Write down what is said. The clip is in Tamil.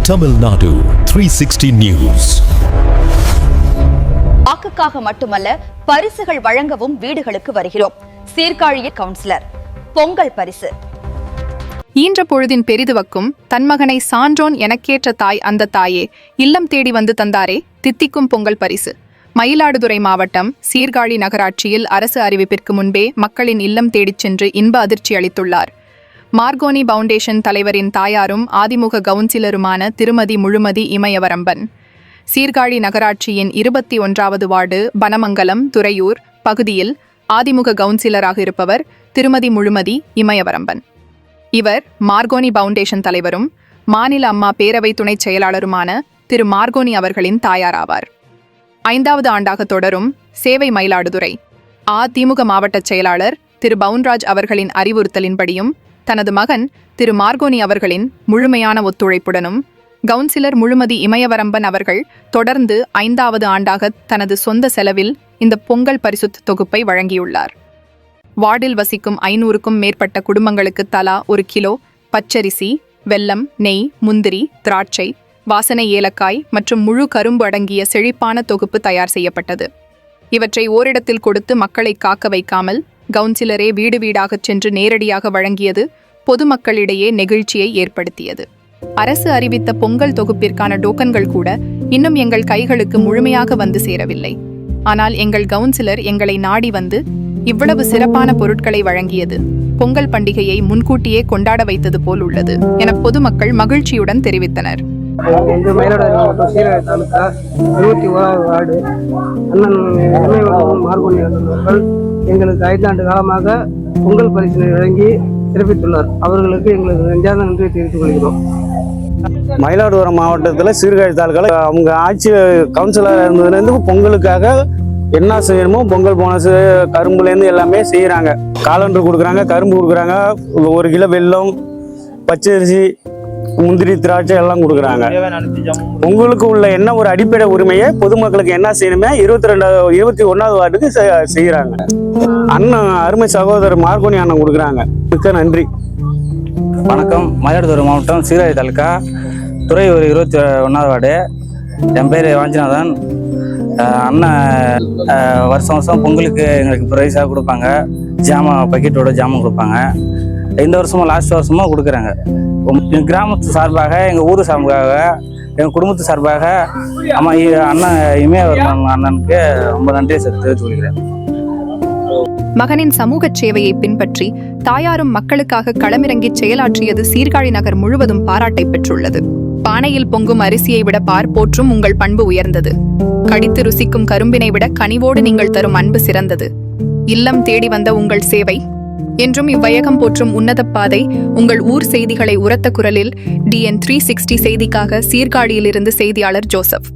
Tamil Nadu 360 News. வாக்குக்காக மட்டுமல்ல பரிசுகள் வழங்கவும் வீடுகளுக்கு வருகிறோம். சீர்காழி கவுன்சிலர் பொங்கல் பரிசு. ஈன்ற பொழுதின் பெரிதுவக்கும் தன்மகனை சான்றோன் எனக்கேற்ற தாய் அந்த தாயே இல்லம் தேடி வந்து தந்தாரே தித்திக்கும் பொங்கல் பரிசு. மயிலாடுதுறை மாவட்டம் சீர்காழி நகராட்சியில் அரசு அறிவிப்பிற்கு முன்பே மக்களின் இல்லம் தேடிச் சென்று இன்ப அதிர்ச்சி அளித்துள்ளார். மார்கோனி பவுண்டேஷன் தலைவரின் தாயாரும் ஆதிமுக கவுன்சிலருமான திருமதி முழுமதி இமயவரம்பன். சீர்காழி நகராட்சியின் 21வது வார்டு பனமங்கலம் துறையூர் பகுதியில் ஆதிமுக கவுன்சிலராக இருப்பவர் திருமதி முழுமதி இமயவரம்பன். இவர் மார்கோனி பவுண்டேஷன் தலைவரும் மாநில அம்மா பேரவை துணைச் செயலாளருமான திரு மார்கோனி அவர்களின் தாயாராவார். 5வது ஆண்டாக தொடரும் சேவை மயிலாடுதுறை அதிமுக மாவட்ட செயலாளர் திரு பவுன்ராஜ் அவர்களின் அறிவுறுத்தலின்படியும் தனது மகன் திரு மார்கோனி அவர்களின் முழுமையான ஒத்துழைப்புடனும் கவுன்சிலர் முழுமதி இமயவரம்பன் அவர்கள் தொடர்ந்து 5வது ஆண்டாக தனது சொந்த செலவில் இந்த பொங்கல் பரிசு தொகுப்பை வழங்கியுள்ளார். வார்டில் வசிக்கும் 500க்கும் மேற்பட்ட குடும்பங்களுக்கு தலா 1 கிலோ பச்சரிசி, வெல்லம், நெய், முந்திரி, திராட்சை, வாசனை ஏலக்காய் மற்றும் முழு கரும்பு அடங்கிய செழிப்பான தொகுப்பு தயார் செய்யப்பட்டது. இவற்றை ஓரிடத்தில் கொடுத்து மக்களை காக்க வைக்காமல் கவுன்சிலரே வீடு வீடாகச் சென்று நேரடியாக வழங்கியது பொதுமக்களிடையே நெகிழ்ச்சியை ஏற்படுத்தியது. அரசு அறிவித்த பொங்கல் தொகுப்பிற்கான டோக்கன்கள் கூட இன்னும் எங்கள் கைகளுக்கு முழுமையாக வந்து சேரவில்லை. ஆனால் எங்கள் கவுன்சிலர் எங்களை நாடி வந்து இவ்வளவு சிறப்பான பொருட்களை வழங்கியது பொங்கல் பண்டிகையை முன்கூட்டியே கொண்டாட வைத்தது போல் உள்ளது என பொதுமக்கள் மகிழ்ச்சியுடன் தெரிவித்தனர். மயிலாடுதுறை மாவட்டம் சீர்காழி தாலுகா 21வது வார்டு அண்ணன் மார்கோனி அவர்கள் எங்களுக்கு 5 ஆண்டு காலமாக பொங்கல் பரிசினை வழங்கி சிறப்பித்துள்ளார். அவர்களுக்கு எங்களுக்கு நெஞ்சார்ந்த நன்றியை தெரிவித்துக் கொள்கிறோம். மயிலாடுதுறை மாவட்டத்தில் சீர்காழி தாலுகாவில் அவங்க ஆட்சி கவுன்சிலராக இருந்ததுலேருந்து பொங்கலுக்காக என்ன செய்யணுமோ பொங்கல் போனஸ் கரும்புலேருந்து எல்லாமே செய்கிறாங்க. காலண்டர் கொடுக்குறாங்க, கரும்பு கொடுக்குறாங்க, 1 கிலோ வெல்லம், பச்சரிசி, முந்திரி, திராட்சை எல்லாம் கொடுக்குறாங்க. உங்களுக்கு உள்ள என்ன ஒரு அடிப்படை உரிமையை பொதுமக்களுக்கு என்ன செய்யணுமே 21வது வார்டுக்கு செய்கிறாங்க. அண்ணன் அருமை சகோதரர் மார்கோனி அண்ணன் கொடுக்குறாங்க. மிக்க நன்றி. வணக்கம். மயிலாடுதுறை மாவட்டம் சீர்காழி தாலுகா துறையூர் 21வது வார்டு. என் பேர் வாஞ்சிநாதன். அண்ணன் வருஷம் வருஷம் பொங்கலுக்கு எங்களுக்கு ப்ரைஸாக கொடுப்பாங்க. ஜாமான் பக்கெட்டோட ஜாமான் கொடுப்பாங்க. இந்த வருஷமும் லாஸ்ட் வருஷமும் கொடுக்குறாங்க. எங்கள் கிராமத்து சார்பாக, எங்கள் ஊர் சார்பாக, எங்கள் குடும்பத்து சார்பாக அண்ணன் இமயவரம்பன் அண்ணனுக்கு ரொம்ப நன்றியை தெரிவித்துக் கொள்கிறேன். மகனின் சமூக சேவையை பின்பற்றி தாயாரும் மக்களுக்காக களமிறங்கி செயலாற்றியது சீர்காழி நகர் முழுவதும் பாராட்டை பெற்றுள்ளது. பானையில் பொங்கும் அரிசியை விட பார் போற்றும் உங்கள் பண்பு உயர்ந்தது. கடித்து ருசிக்கும் கரும்பினை விட கனிவோடு நீங்கள் தரும் அன்பு சிறந்தது. இல்லம் தேடி வந்த உங்கள் சேவை என்றும் இவ்வையகம் போற்றும் உன்னத பாதை. உங்கள் ஊர் செய்திகளை உரத்த குரலில் DN 360 செய்திக்காக சீர்காழியிலிருந்து செய்தியாளர் ஜோசப்.